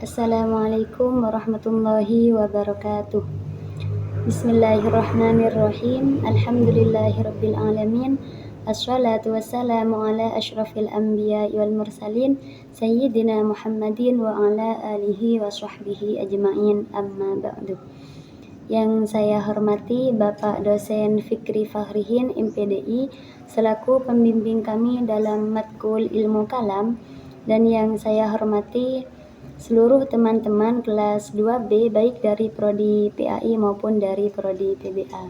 Assalamualaikum warahmatullahi wabarakatuh. Bismillahirrahmanirrahim. Alhamdulillahirabbil alamin. Assalatu wassalamu ala asyrafil anbiya'i wal mursalin sayyidina Muhammadin wa ala alihi wa sahbihi ajma'in, amma ba'du. Yang saya hormati Bapak Dosen Fikri Fahrihin MPDI selaku pembimbing kami dalam matkul ilmu kalam, dan yang saya hormati seluruh teman-teman kelas 2B baik dari prodi PAI maupun dari prodi PBA.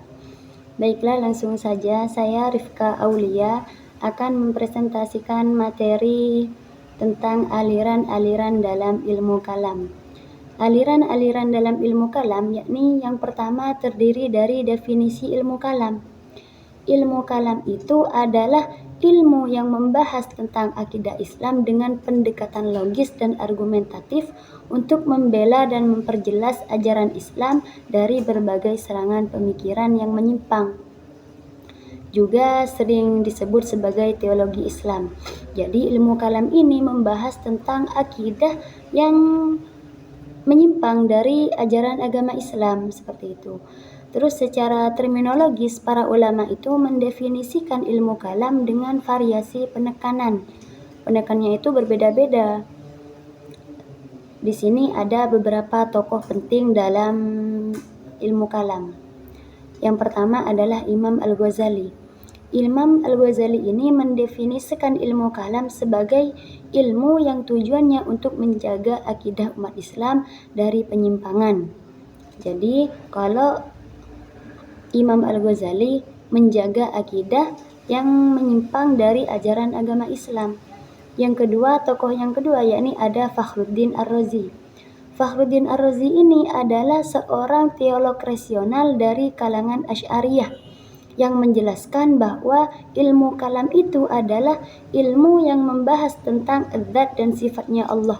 Baiklah, langsung saja saya Rifka Aulia akan mempresentasikan materi tentang aliran-aliran dalam ilmu kalam. Aliran-aliran dalam ilmu kalam yakni yang pertama terdiri dari definisi ilmu kalam. Ilmu kalam itu adalah ilmu yang membahas tentang akidah Islam dengan pendekatan logis dan argumentatif untuk membela dan memperjelas ajaran Islam dari berbagai serangan pemikiran yang menyimpang. Juga sering disebut sebagai teologi Islam. Jadi ilmu kalam ini membahas tentang akidah yang menyimpang dari ajaran agama Islam, seperti itu. Terus secara terminologis, para ulama itu mendefinisikan ilmu kalam dengan variasi penekanan. Penekannya itu berbeda-beda. Di sini ada beberapa tokoh penting dalam ilmu kalam. Yang pertama adalah Imam Al-Ghazali. Imam Al-Ghazali ini mendefinisikan ilmu kalam sebagai ilmu yang tujuannya untuk menjaga akidah umat Islam dari penyimpangan. Jadi, kalau Imam Al-Ghazali menjaga akidah yang menyimpang dari ajaran agama Islam. Yang kedua, tokoh yang kedua yakni ada Fakhruddin Ar-Razi. Fakhruddin Ar-Razi ini adalah seorang teolog rasional dari kalangan Asy'ariyah yang menjelaskan bahwa ilmu kalam itu adalah ilmu yang membahas tentang zat dan sifatnya Allah,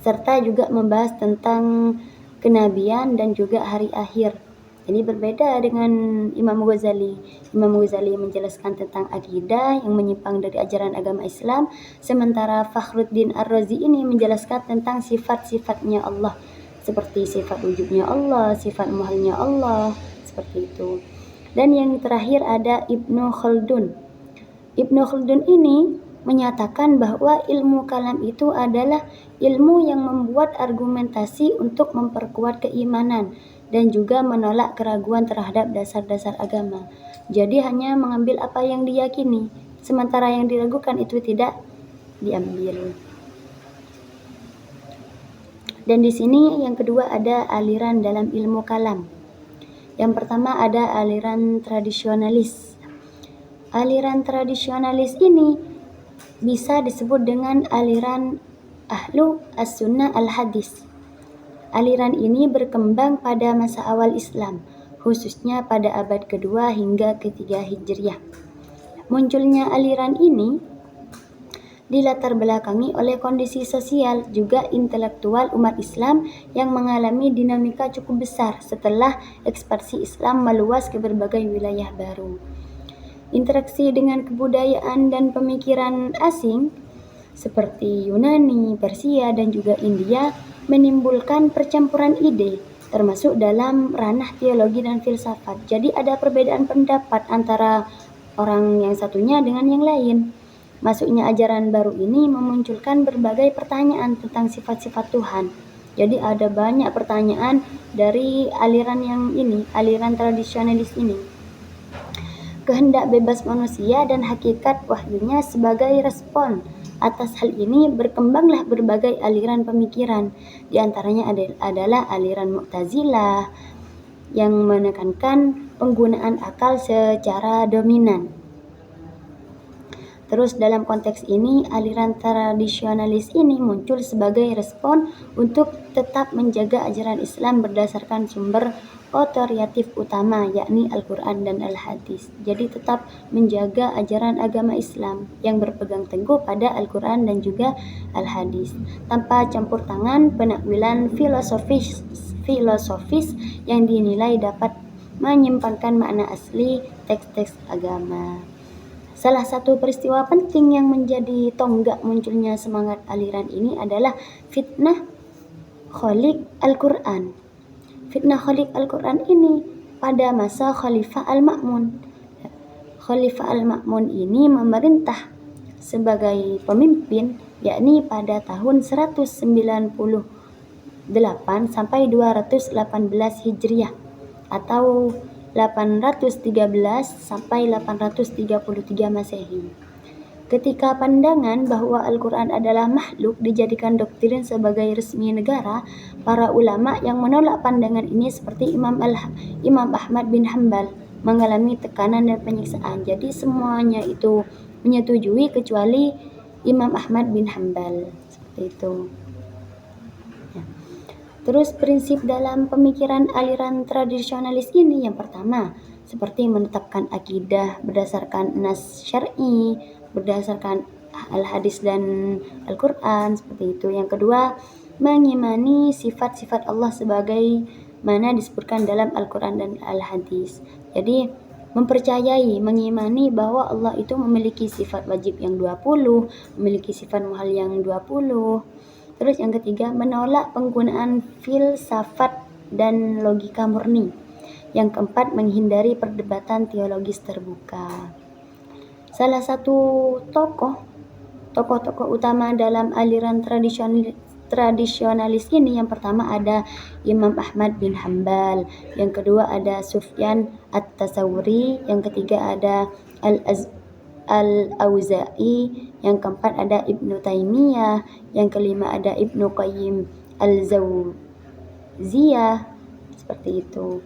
serta juga membahas tentang kenabian dan juga hari akhir. Ini berbeda dengan Imam Ghazali. Imam Ghazali menjelaskan tentang akidah yang menyimpang dari ajaran agama Islam, sementara Fakhruddin Ar-Razi ini menjelaskan tentang sifat-sifatnya Allah, seperti sifat wujudnya Allah, sifat muhalnya Allah, seperti itu. Dan yang terakhir ada Ibnu Khaldun. Ibnu Khaldun ini menyatakan bahwa ilmu kalam itu adalah ilmu yang membuat argumentasi untuk memperkuat keimanan dan juga menolak keraguan terhadap dasar-dasar agama. Jadi hanya mengambil apa yang diyakini, sementara yang diragukan itu tidak diambil. Dan di sini yang kedua ada aliran dalam ilmu kalam. Yang pertama ada aliran tradisionalis. Aliran tradisionalis ini bisa disebut dengan aliran Ahlu As-Sunnah Al-Hadis. Aliran ini berkembang pada masa awal Islam, khususnya pada abad kedua hingga ketiga Hijriah. Munculnya aliran ini dilatar belakangi oleh kondisi sosial juga intelektual umat Islam yang mengalami dinamika cukup besar setelah ekspansi Islam meluas ke berbagai wilayah baru. Interaksi dengan kebudayaan dan pemikiran asing seperti Yunani, Persia, dan juga India menimbulkan percampuran ide, termasuk dalam ranah teologi dan filsafat. Jadi ada perbedaan pendapat antara orang yang satunya dengan yang lain. Masuknya ajaran baru ini memunculkan berbagai pertanyaan tentang sifat-sifat Tuhan. Jadi ada banyak pertanyaan dari aliran yang ini, aliran tradisionalis ini. Kehendak bebas manusia dan hakikat wahyunya sebagai respon atas hal ini berkembanglah berbagai aliran pemikiran. Di antaranya adalah aliran Mu'tazilah yang menekankan penggunaan akal secara dominan. Terus dalam konteks ini, aliran tradisionalis ini muncul sebagai respon untuk tetap menjaga ajaran Islam berdasarkan sumber otoritatif utama, yakni Al-Quran dan Al-Hadis. Jadi tetap menjaga ajaran agama Islam yang berpegang teguh pada Al-Quran dan juga Al-Hadis, tanpa campur tangan penakwilan filosofis yang dinilai dapat menyimpangkan makna asli teks-teks agama. Salah satu peristiwa penting yang menjadi tonggak munculnya semangat aliran ini adalah fitnah Khalik Al-Quran. Fitnah Khalik Al-Quran ini pada masa Khalifah Al-Ma'mun. Khalifah Al-Ma'mun ini memerintah sebagai pemimpin, yakni pada tahun 198 sampai 218 Hijriah atau 813 sampai 833 Masehi. Ketika pandangan bahwa Al-Quran adalah makhluk dijadikan doktrin sebagai resmi negara, para ulama yang menolak pandangan ini seperti Imam Ahmad bin Hanbal mengalami tekanan dan penyiksaan. Jadi semuanya itu menyetujui kecuali Imam Ahmad bin Hanbal. Seperti itu. Ya. Terus prinsip dalam pemikiran aliran tradisionalis ini yang pertama, seperti menetapkan akidah berdasarkan nas syar'i, berdasarkan al-hadis dan Al-Quran, seperti itu. Yang kedua, mengimani sifat-sifat Allah sebagai mana disebutkan dalam Al-Quran dan al-hadis. Jadi mengimani bahwa Allah itu memiliki sifat wajib yang 20, memiliki sifat muhal yang 20. Terus yang ketiga, menolak penggunaan filsafat dan logika murni. Yang keempat, menghindari perdebatan teologis terbuka. Salah satu tokoh-tokoh utama dalam aliran tradisionalis ini, yang pertama ada Imam Ahmad bin Hanbal, yang kedua ada Sufyan At-Tasawuri, yang ketiga ada Al-Auza'i, yang keempat ada Ibnu Taimiyah, yang kelima ada Ibnu Qayyim Al-Jauziyah, seperti itu.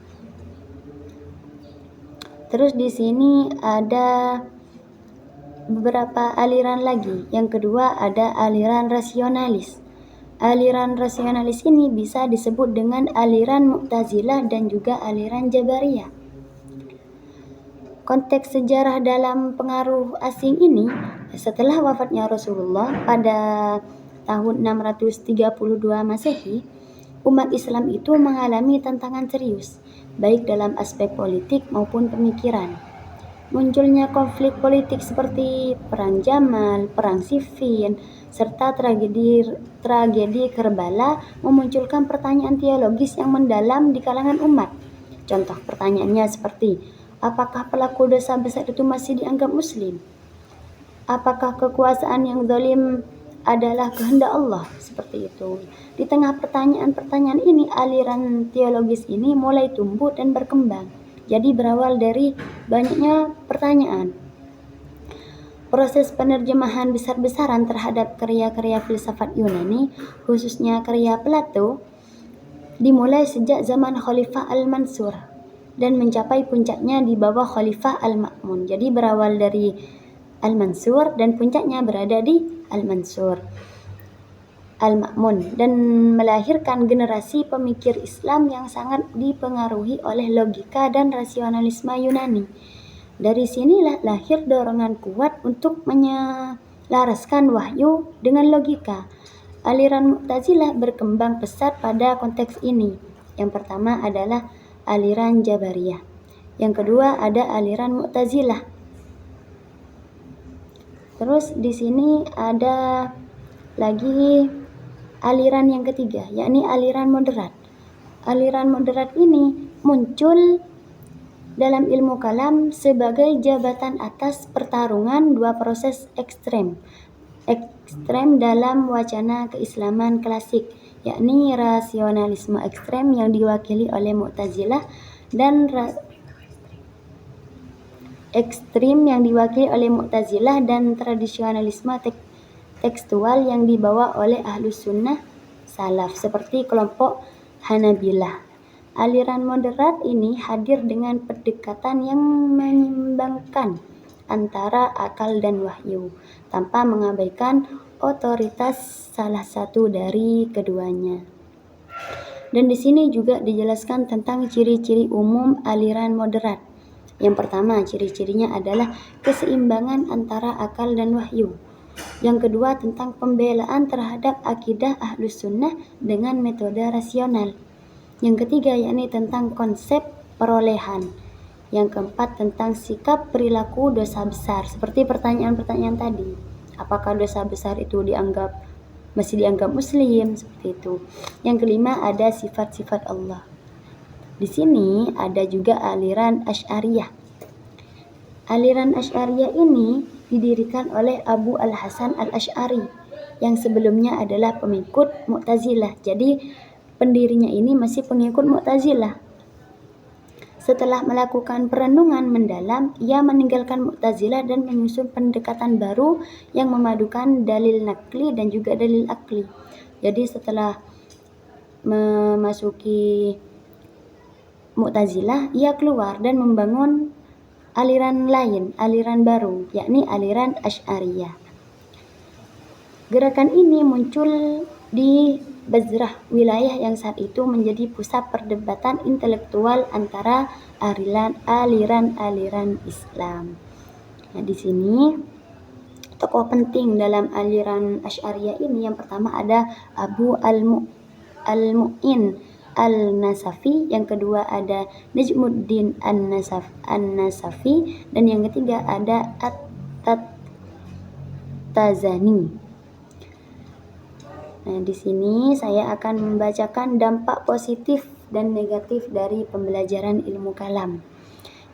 Terus di sini ada beberapa aliran lagi. Yang kedua ada aliran rasionalis. Aliran rasionalis ini bisa disebut dengan aliran Mu'tazilah dan juga aliran Jabariyah. Konteks sejarah dalam pengaruh asing ini, setelah wafatnya Rasulullah pada tahun 632 Masehi, umat Islam itu mengalami tantangan serius, baik dalam aspek politik maupun pemikiran. Munculnya konflik politik seperti Perang Jamal, Perang Siffin, serta tragedi Karbala memunculkan pertanyaan teologis yang mendalam di kalangan umat. Contoh pertanyaannya seperti, apakah pelaku dosa besar itu masih dianggap muslim? Apakah kekuasaan yang zalim adalah kehendak Allah? Seperti itu. Di tengah pertanyaan-pertanyaan ini, aliran teologis ini mulai tumbuh dan berkembang. Jadi berawal dari banyaknya pertanyaan. Proses penerjemahan besar-besaran terhadap karya-karya filsafat Yunani, khususnya karya Plato, dimulai sejak zaman Khalifah Al-Mansur dan mencapai puncaknya di bawah Khalifah Al-Ma'mun. Jadi berawal dari Al-Mansur dan puncaknya berada di Al-Ma'mun dan melahirkan generasi pemikir Islam yang sangat dipengaruhi oleh logika dan rasionalisme Yunani. Dari sinilah lahir dorongan kuat untuk menyelaraskan wahyu dengan logika. Aliran Mu'tazilah berkembang pesat pada konteks ini. Yang pertama adalah aliran Jabariyah. Yang kedua ada aliran Mu'tazilah. Terus di sini ada lagi aliran yang ketiga, yakni aliran moderat. Aliran moderat ini muncul dalam ilmu kalam sebagai jabatan atas pertarungan dua proses ekstrem dalam wacana keislaman klasik, yakni rasionalisme ekstrem yang diwakili oleh Mu'tazilah dan tradisionalisme tekstual yang dibawa oleh Ahlus Sunnah Salaf seperti kelompok Hanabilah. Aliran moderat ini hadir dengan pendekatan yang menyeimbangkan antara akal dan wahyu tanpa mengabaikan otoritas salah satu dari keduanya. Dan di sini juga dijelaskan tentang ciri-ciri umum aliran moderat. Yang pertama, ciri-cirinya adalah keseimbangan antara akal dan wahyu. Yang kedua, tentang pembelaan terhadap akidah Ahlus Sunnah dengan metode rasional. Yang ketiga, yakni tentang konsep perolehan. Yang keempat, tentang sikap perilaku dosa besar. Seperti pertanyaan-pertanyaan tadi. Apakah dosa besar itu dianggap masih dianggap muslim, seperti itu. Yang kelima ada sifat-sifat Allah. Di sini ada juga aliran Asy'ariyah. Aliran Asy'ariyah ini didirikan oleh Abu Al-Hasan Al-Asy'ari yang sebelumnya adalah pengikut Mu'tazilah. Jadi pendirinya ini masih pengikut Mu'tazilah. Setelah melakukan perenungan mendalam, ia meninggalkan Mu'tazilah dan menyusun pendekatan baru yang memadukan dalil nakli dan juga dalil akli. Jadi setelah memasuki Mu'tazilah, ia keluar dan membangun aliran lain, aliran baru, yakni aliran Asy'ariyah. Gerakan ini muncul di Basrah, wilayah yang saat itu menjadi pusat perdebatan intelektual antara aliran-aliran Islam. Nah, di sini tokoh penting dalam aliran Asy'ariyah ini yang pertama ada Abu Al-Mu'in Al-Nasafi, yang kedua ada Najmuddin An-Nasafi, dan yang ketiga ada At-Tazani. Nah, di sini saya akan membacakan dampak positif dan negatif dari pembelajaran ilmu kalam.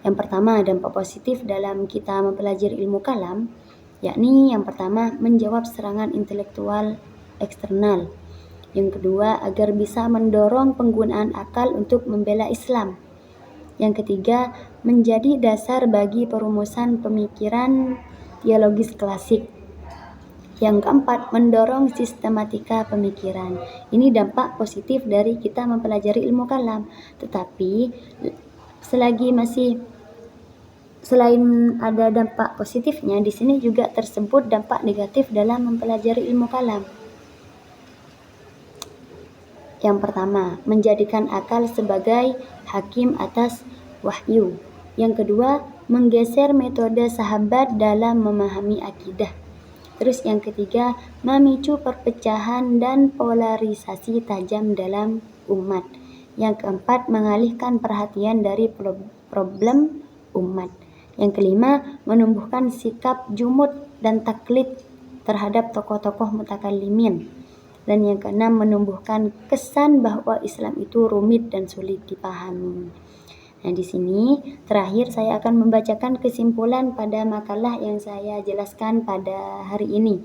Yang pertama, dampak positif dalam kita mempelajari ilmu kalam, yakni yang pertama menjawab serangan intelektual eksternal. Yang kedua, agar bisa mendorong penggunaan akal untuk membela Islam. Yang ketiga, menjadi dasar bagi perumusan pemikiran teologis klasik. Yang keempat, mendorong sistematika pemikiran. Ini dampak positif dari kita mempelajari ilmu kalam. Tetapi selain ada dampak positifnya, di sini juga tersebut dampak negatif dalam mempelajari ilmu kalam. Yang pertama, menjadikan akal sebagai hakim atas wahyu. Yang kedua, menggeser metode sahabat dalam memahami akidah. Terus yang ketiga, memicu perpecahan dan polarisasi tajam dalam umat. Yang keempat, mengalihkan perhatian dari problem umat. Yang kelima, menumbuhkan sikap jumud dan taklid terhadap tokoh-tokoh mutakallimin. Dan yang keenam, menumbuhkan kesan bahwa Islam itu rumit dan sulit dipahami. Nah, di sini terakhir saya akan membacakan kesimpulan pada makalah yang saya jelaskan pada hari ini.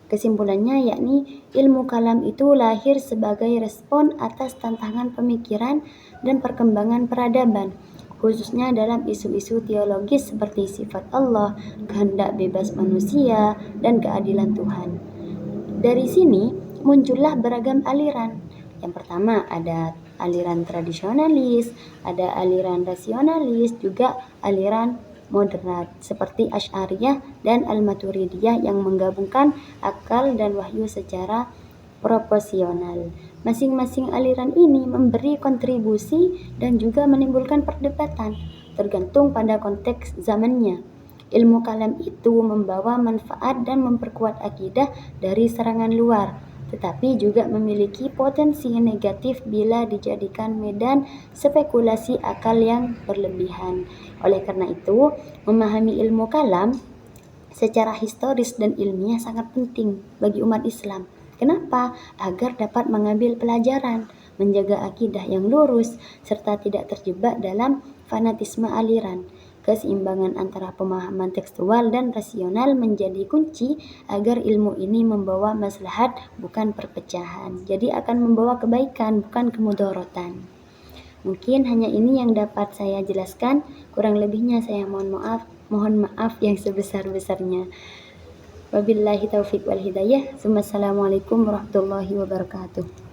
Kesimpulannya yakni ilmu kalam itu lahir sebagai respon atas tantangan pemikiran dan perkembangan peradaban, khususnya dalam isu-isu teologis seperti sifat Allah, kehendak bebas manusia, dan keadilan Tuhan. Dari sini muncullah beragam aliran. Yang pertama ada aliran tradisionalis, ada aliran rasionalis, juga aliran moderat seperti Asy'ariyah dan Al-Maturidiyah yang menggabungkan akal dan wahyu secara proporsional. Masing-masing aliran ini memberi kontribusi dan juga menimbulkan perdebatan tergantung pada konteks zamannya. Ilmu kalam itu membawa manfaat dan memperkuat akidah dari serangan luar, tetapi juga memiliki potensi negatif bila dijadikan medan spekulasi akal yang berlebihan. Oleh karena itu, memahami ilmu kalam secara historis dan ilmiah sangat penting bagi umat Islam. Kenapa? Agar dapat mengambil pelajaran, menjaga akidah yang lurus, serta tidak terjebak dalam fanatisme aliran. Keseimbangan antara pemahaman tekstual dan rasional menjadi kunci agar ilmu ini membawa maslahat bukan perpecahan. Jadi akan membawa kebaikan bukan kemudaratan. Mungkin hanya ini yang dapat saya jelaskan. Kurang lebihnya saya mohon maaf yang sebesar-besarnya. Wabillahi taufiq wal hidayah. Assalamualaikum warahmatullahi wabarakatuh.